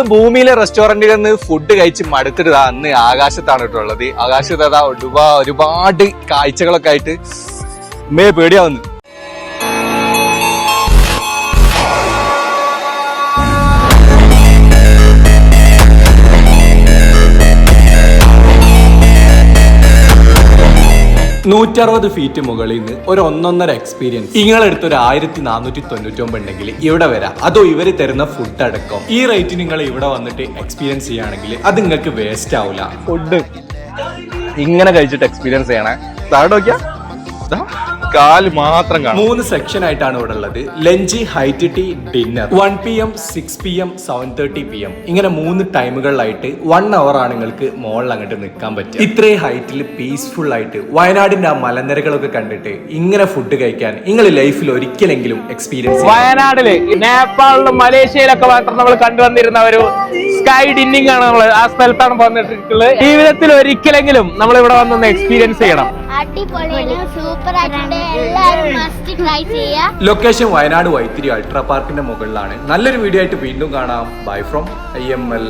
ഭൂമിയിലെ റെസ്റ്റോറന്റുകളിൽ നിന്ന് ഫുഡ് കഴിച്ച് മടുത്തിട്ട് അന്ന് ആകാശത്താണ് കേട്ടുള്ളത്. ആകാശത്ത് ഒരുപാട് കാഴ്ചകളൊക്കെ ആയിട്ട് പേടിയാവുന്നു. $160 ഫീറ്റ് മുകളിൽ നിന്ന് ഒരു 1.5 എക്സ്പീരിയൻസ് നിങ്ങളെടുത്ത് ഒരു 1499 ഉണ്ടെങ്കിൽ ഇവിടെ വരാം. അതോ ഇവര് തരുന്ന ഫുഡ് അടക്കം ഈ റേറ്റ് നിങ്ങൾ ഇവിടെ വന്നിട്ട് എക്സ്പീരിയൻസ് ചെയ്യുകയാണെങ്കിൽ അത് നിങ്ങൾക്ക് വേസ്റ്റ് ആവില്ല. ഫുഡ് ഇങ്ങനെ കഴിച്ചിട്ട് എക്സ്പീരിയൻസ് ചെയ്യണേ. താഴെ നോക്കിയാ കാല് മാത്രം കാണാം. 3 സെക്ഷൻ ആയിട്ടാണ് ഇവിടെ ഉള്ളത്. Lunch, high tea, dinner. 1 PM, 6 PM, 7:30 PM ഇങ്ങനെ 3 ടൈമുകളിലായിട്ട് 1 hour ആണ് നിങ്ങൾക്ക് മോളിൽ അങ്ങോട്ട് നിൽക്കാൻ പറ്റുക. ഇത്രയും ഹൈറ്റിൽ പീസ്ഫുൾ ആയിട്ട് വയനാടിന്റെ ആ മലനിരകളൊക്കെ കണ്ടിട്ട് ഇങ്ങനെ ഫുഡ് കഴിക്കാൻ നിങ്ങൾ ലൈഫിൽ ഒരിക്കലെങ്കിലും എക്സ്പീരിയൻസ്. വയനാടില്, നേപ്പാളിലും മലേഷ്യയിലൊക്കെ മാത്രം നമ്മൾ കണ്ടുവന്നിരുന്ന ഒരു സ്കൈ ഡിന്നിങ് ആണ് നമ്മൾ ആ സ്ഥലത്താണ് വന്നിട്ടുള്ളത്. ജീവിതത്തിൽ ഒരിക്കലെങ്കിലും നമ്മൾ ഇവിടെ വന്നൊന്ന് എക്സ്പീരിയൻസ് ചെയ്യണം. ലൊക്കേഷൻ വയനാട് വൈത്തിരി അൾട്രാ പാർക്കിന്റെ മുകളിലാണ്. നല്ലൊരു വീഡിയോ ആയിട്ട് വീണ്ടും കാണാം. Bye from IML.